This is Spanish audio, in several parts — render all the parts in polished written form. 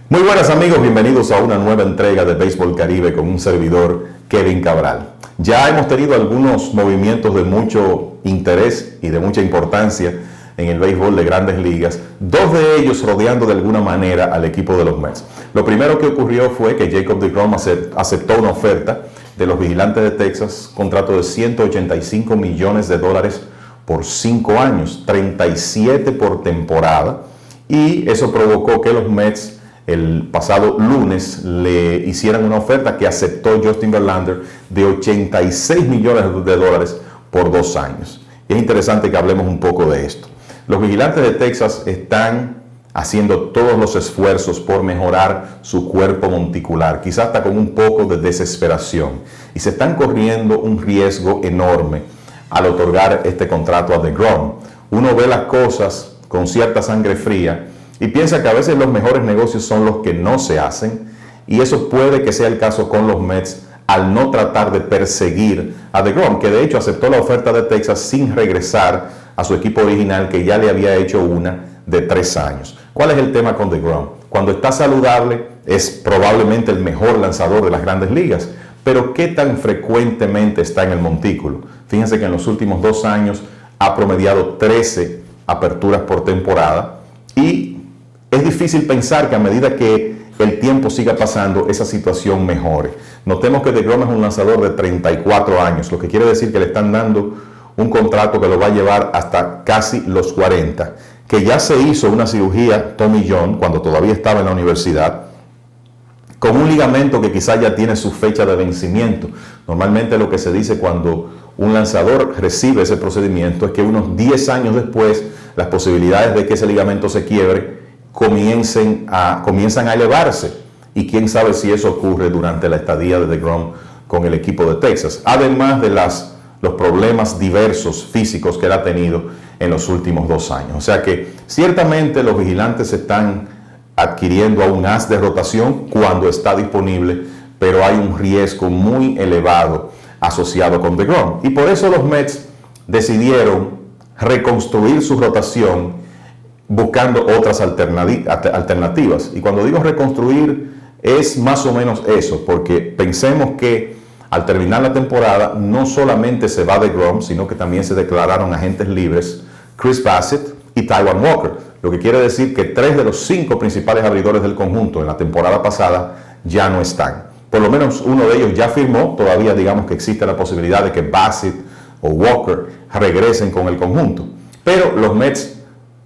Muy buenas amigos, bienvenidos a una nueva entrega de Béisbol Caribe con un servidor, Kevin Cabral. Ya hemos tenido algunos movimientos de mucho interés y de mucha importancia en el béisbol de Grandes Ligas, dos de ellos rodeando de alguna manera al equipo de los Mets. Lo primero que ocurrió fue que Jacob deGrom aceptó una oferta de los Vigilantes de Texas, contrato de $185 millones por 5 años, 37 por temporada, y eso provocó que los Mets el pasado lunes le hicieran una oferta que aceptó Justin Verlander de $86 millones por 2 años. Y es interesante que hablemos un poco de esto. Los Vigilantes de Texas están haciendo todos los esfuerzos por mejorar su cuerpo monticular, quizás hasta con un poco de desesperación, y se están corriendo un riesgo enorme al otorgar este contrato a deGrom. Uno ve las cosas con cierta sangre fría y piensa que a veces los mejores negocios son los que no se hacen, y eso puede que sea el caso con los Mets al no tratar de perseguir a deGrom, que de hecho aceptó la oferta de Texas sin regresar a su equipo original, que ya le había hecho una de 3 años. ¿Cuál es el tema con deGrom? Cuando está saludable es probablemente el mejor lanzador de las Grandes Ligas, pero ¿qué tan frecuentemente está en el montículo? Fíjense que en los últimos 2 años ha promediado 13 aperturas por temporada, y es difícil pensar que a medida que el tiempo siga pasando, esa situación mejore. Notemos que deGrom es un lanzador de 34 años, lo que quiere decir que le están dando un contrato que lo va a llevar hasta casi los 40, que ya se hizo una cirugía Tommy John cuando todavía estaba en la universidad, con un ligamento que quizás ya tiene su fecha de vencimiento. Normalmente lo que se dice cuando un lanzador recibe ese procedimiento es que unos 10 años después las posibilidades de que ese ligamento se quiebre comienzan a elevarse, y quién sabe si eso ocurre durante la estadía de deGrom con el equipo de Texas, además de los problemas diversos físicos que él ha tenido en los últimos 2 años. O sea que ciertamente los Vigilantes están adquiriendo a un as de rotación cuando está disponible, pero hay un riesgo muy elevado asociado con deGrom, y por eso los Mets decidieron reconstruir su rotación buscando otras alternativas. Y cuando digo reconstruir, es más o menos eso, porque pensemos que al terminar la temporada no solamente se va deGrom, sino que también se declararon agentes libres Chris Bassitt y Taijuan Walker, lo que quiere decir que 3 de los 5 principales abridores del conjunto en la temporada pasada ya no están. Por lo menos uno de ellos ya firmó. Todavía digamos que existe la posibilidad de que Bassitt o Walker regresen con el conjunto, pero los Mets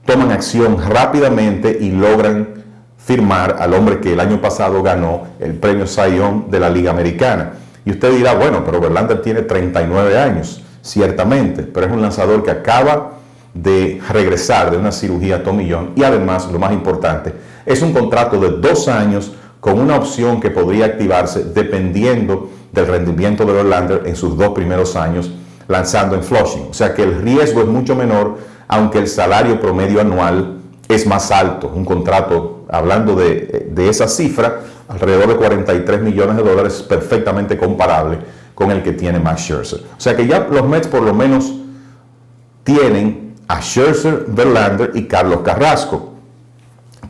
toman acción rápidamente y logran firmar al hombre que el año pasado ganó el premio Cy Young de la Liga Americana. Y usted dirá, bueno, pero Verlander tiene 39 años, ciertamente, pero es un lanzador que acaba de regresar de una cirugía Tommy John, y además, lo más importante, es un contrato de 2 años con una opción que podría activarse dependiendo del rendimiento de Verlander en sus 2 primeros años lanzando en Flushing. O sea que el riesgo es mucho menor, aunque el salario promedio anual es más alto. Un contrato, hablando de esa cifra, alrededor de $43 millones, perfectamente comparable con el que tiene Max Scherzer. O sea que ya los Mets por lo menos tienen a Scherzer, Verlander y Carlos Carrasco.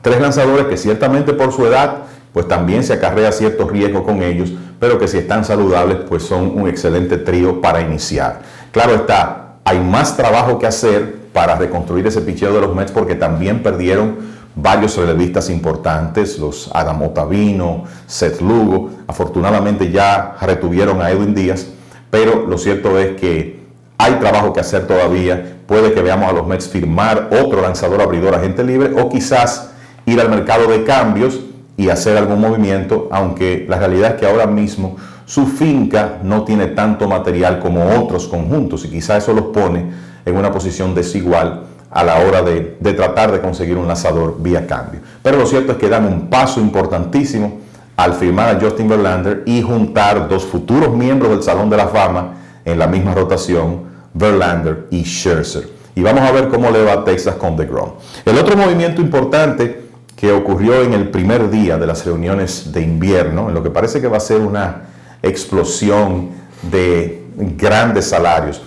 3 lanzadores que ciertamente por su edad, pues también se acarrea ciertos riesgos con ellos, pero que si están saludables, pues son un excelente trío para iniciar. Claro está, hay más trabajo que hacer para reconstruir ese picheo de los Mets, porque también perdieron varios relevistas importantes, los Adam Ottavino, Seth Lugo. Afortunadamente ya retuvieron a Edwin Díaz, pero lo cierto es que hay trabajo que hacer todavía. Puede que veamos a los Mets firmar otro lanzador abridor agente libre, o quizás ir al mercado de cambios y hacer algún movimiento, aunque la realidad es que ahora mismo su finca no tiene tanto material como otros conjuntos, y quizás eso los pone en una posición desigual a la hora de tratar de conseguir un lanzador vía cambio. Pero lo cierto es que dan un paso importantísimo al firmar a Justin Verlander y juntar 2 futuros miembros del Salón de la Fama en la misma rotación, Verlander y Scherzer. Y vamos a ver cómo le va a Texas con deGrom. El otro movimiento importante que ocurrió en el primer día de las reuniones de invierno, en lo que parece que va a ser una explosión de grandes salarios.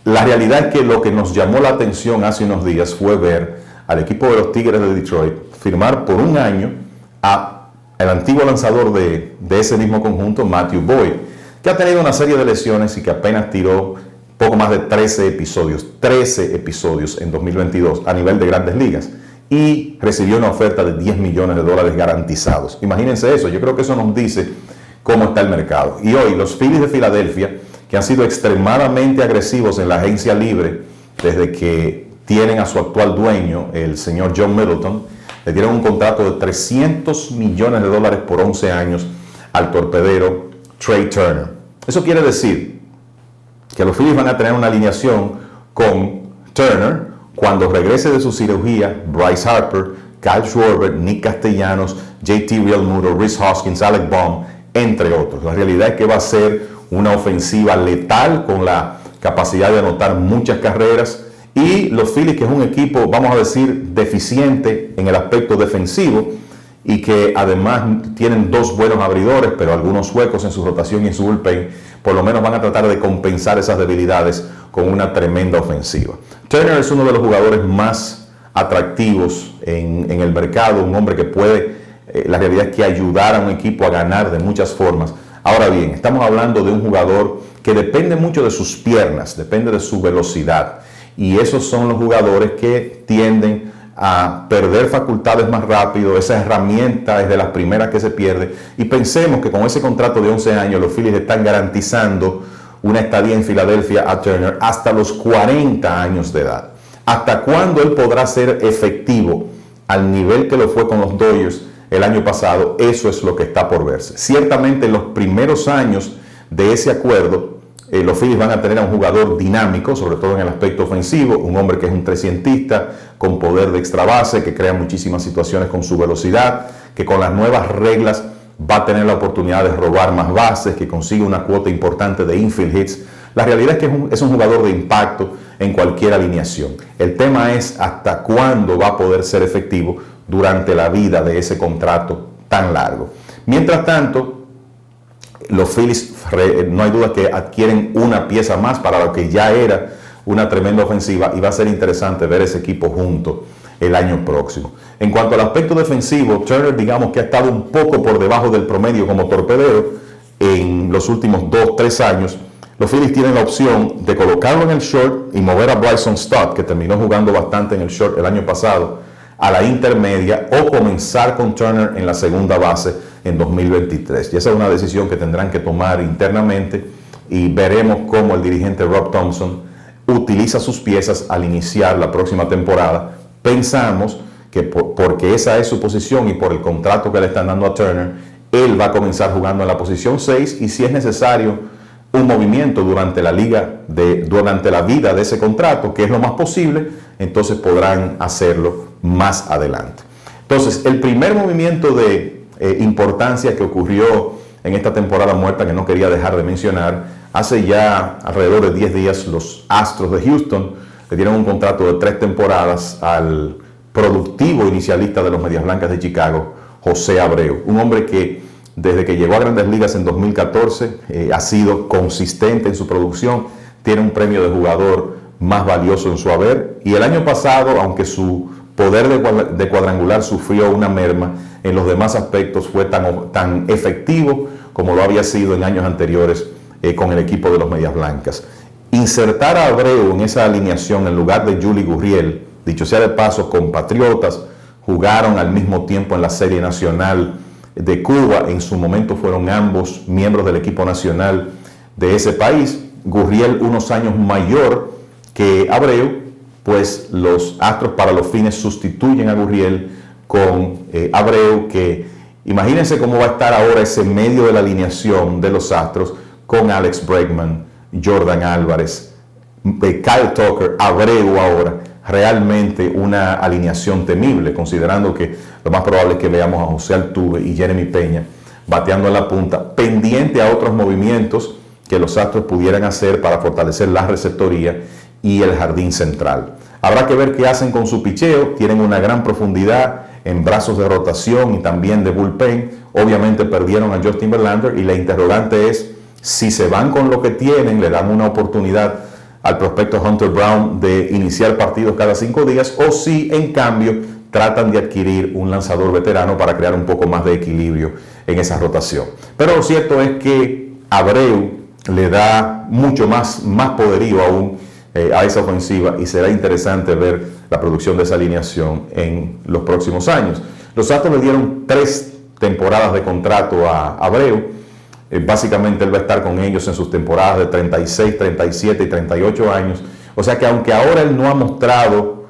La realidad es que lo que nos llamó la atención hace unos días fue ver al equipo de los Tigres de Detroit firmar por 1 año al antiguo lanzador de ese mismo conjunto, Matthew Boyd, que ha tenido una serie de lesiones y que apenas tiró poco más de 13 episodios en 2022 a nivel de Grandes Ligas, y recibió una oferta de $10 millones garantizados. Imagínense eso, yo creo que eso nos dice cómo está el mercado. Y hoy los Phillies de Filadelfia, que han sido extremadamente agresivos en la agencia libre desde que tienen a su actual dueño, el señor John Middleton, le dieron un contrato de $300 millones por 11 años al torpedero Trey Turner. Eso quiere decir que los Phillies van a tener una alineación con Turner cuando regrese de su cirugía, Bryce Harper, Kyle Schwarber, Nick Castellanos, JT Realmuto, Rhys Hoskins, Alec Bohm, entre otros. La realidad es que va a ser una ofensiva letal con la capacidad de anotar muchas carreras, y los Phillies, que es un equipo, vamos a decir, deficiente en el aspecto defensivo y que además tienen dos buenos abridores, pero algunos huecos en su rotación y en su bullpen, por lo menos van a tratar de compensar esas debilidades con una tremenda ofensiva. Turner es uno de los jugadores más atractivos en el mercado, un hombre que puede, la realidad es que ayudar a un equipo a ganar de muchas formas. Ahora bien, estamos hablando de un jugador que depende mucho de sus piernas, depende de su velocidad, y esos son los jugadores que tienden a perder facultades más rápido. Esa herramienta es de las primeras que se pierde, y pensemos que con ese contrato de 11 años los Phillies están garantizando una estadía en Filadelfia a Turner hasta los 40 años de edad. ¿Hasta cuándo él podrá ser efectivo al nivel que lo fue con los Dodgers el año pasado? Eso es lo que está por verse. Ciertamente en los primeros años de ese acuerdo, los Phillies van a tener a un jugador dinámico, sobre todo en el aspecto ofensivo, un hombre que es un trescientista con poder de extra base, que crea muchísimas situaciones con su velocidad, que con las nuevas reglas va a tener la oportunidad de robar más bases, que consigue una cuota importante de infield hits. La realidad es que es un jugador de impacto en cualquier alineación. El tema es hasta cuándo va a poder ser efectivo durante la vida de ese contrato tan largo. Mientras tanto, los Phillies, no hay duda que adquieren una pieza más para lo que ya era una tremenda ofensiva, y va a ser interesante ver ese equipo junto el año próximo. En cuanto al aspecto defensivo, Turner, digamos que ha estado un poco por debajo del promedio como torpedero en los últimos 2-3 años. Los Phillies tienen la opción de colocarlo en el short y mover a Bryson Stott, que terminó jugando bastante en el short el año pasado, a la intermedia, o comenzar con Turner en la segunda base en 2023. Y esa es una decisión que tendrán que tomar internamente, y veremos cómo el dirigente Rob Thomson utiliza sus piezas al iniciar la próxima temporada. Pensamos que porque esa es su posición y por el contrato que le están dando a Turner, él va a comenzar jugando en la posición 6, y si es necesario un movimiento durante la vida de ese contrato, que es lo más posible, entonces podrán hacerlo más adelante. Entonces, el primer movimiento de importancia que ocurrió en esta temporada muerta, que no quería dejar de mencionar, hace ya alrededor de 10 días los Astros de Houston le dieron un contrato de 3 temporadas al productivo inicialista de los Medias Blancas de Chicago, José Abreu, un hombre que desde que llegó a Grandes Ligas en 2014 ha sido consistente en su producción, tiene un premio de jugador más valioso en su haber, y el año pasado, aunque su poder de cuadrangular sufrió una merma, en los demás aspectos fue tan efectivo como lo había sido en años anteriores con el equipo de los Medias Blancas. Insertar a Abreu en esa alineación en lugar de Yuli Gurriel, dicho sea de paso, compatriotas, jugaron al mismo tiempo en la Serie Nacional de Cuba, en su momento fueron ambos miembros del equipo nacional de ese país. Gurriel unos años mayor que Abreu, pues los Astros para los fines sustituyen a Gurriel con Abreu, que imagínense cómo va a estar ahora ese medio de la alineación de los Astros con Alex Bregman, Jordan Álvarez, Kyle Tucker, Abreu ahora. Realmente una alineación temible, considerando que lo más probable es que veamos a José Altuve y Jeremy Peña bateando en la punta, pendiente a otros movimientos que los Astros pudieran hacer para fortalecer la receptoría y el jardín central. Habrá que ver qué hacen con su picheo. Tienen una gran profundidad en brazos de rotación y también de bullpen. Obviamente perdieron a Justin Verlander, y la interrogante es si se van con lo que tienen, le dan una oportunidad al prospecto Hunter Brown de iniciar partidos cada 5 días, o si en cambio tratan de adquirir un lanzador veterano para crear un poco más de equilibrio en esa rotación. Pero lo cierto es que Abreu le da mucho más poderío aún a esa ofensiva, y será interesante ver la producción de esa alineación en los próximos años. Los Astros le dieron 3 temporadas de contrato a Abreu. Básicamente él va a estar con ellos en sus temporadas de 36, 37 y 38 años. O sea que aunque ahora él no ha mostrado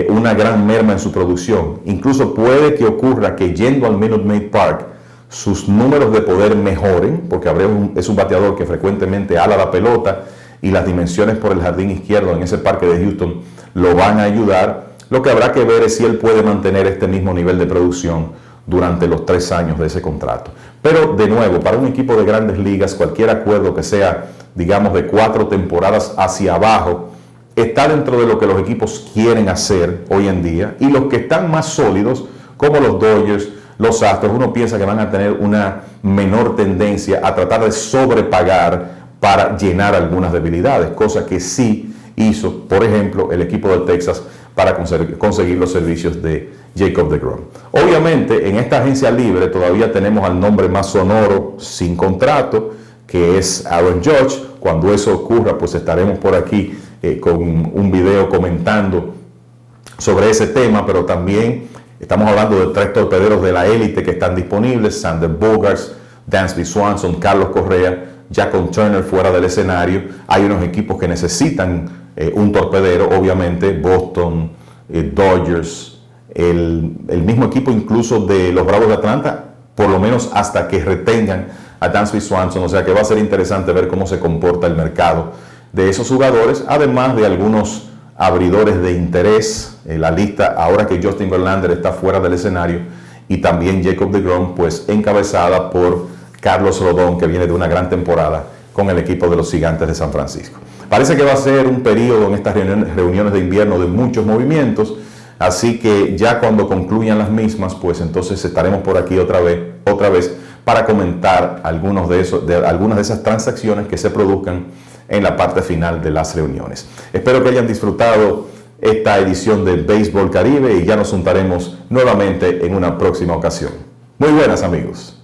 una gran merma en su producción, incluso puede que ocurra que yendo al Minute Maid Park sus números de poder mejoren, porque Abreu es un bateador que frecuentemente ala la pelota y las dimensiones por el jardín izquierdo en ese parque de Houston lo van a ayudar. Lo que habrá que ver es si él puede mantener este mismo nivel de producción durante los 3 años de ese contrato. Pero de nuevo, para un equipo de grandes ligas, cualquier acuerdo que sea, digamos, de 4 temporadas hacia abajo, está dentro de lo que los equipos quieren hacer hoy en día, y los que están más sólidos, como los Dodgers, los Astros, uno piensa que van a tener una menor tendencia a tratar de sobrepagar para llenar algunas debilidades, cosa que sí hizo, por ejemplo, el equipo de Texas para conseguir los servicios de Jacob deGrom. Obviamente, en esta agencia libre todavía tenemos al nombre más sonoro sin contrato, que es Aaron Judge. Cuando eso ocurra, pues estaremos por aquí con un video comentando sobre ese tema, pero también estamos hablando de 3 torpederos de la élite que están disponibles: Xander Bogaerts, Dansby Swanson, Carlos Correa, ya con Turner fuera del escenario. Hay unos equipos que necesitan un torpedero, obviamente, Boston, Dodgers, el mismo equipo incluso de los Bravos de Atlanta, por lo menos hasta que retengan a Dansby Swanson. O sea que va a ser interesante ver cómo se comporta el mercado de esos jugadores, además de algunos abridores de interés. La lista, ahora que Justin Verlander está fuera del escenario, y también Jacob deGrom, pues encabezada por Carlos Rodón, que viene de una gran temporada con el equipo de los Gigantes de San Francisco. Parece que va a ser un periodo en estas reuniones de invierno de muchos movimientos, así que ya cuando concluyan las mismas, pues entonces estaremos por aquí otra vez para comentar algunas de esas transacciones que se produzcan en la parte final de las reuniones. Espero que hayan disfrutado esta edición del Béisbol Caribe, y ya nos juntaremos nuevamente en una próxima ocasión. Muy buenas, amigos.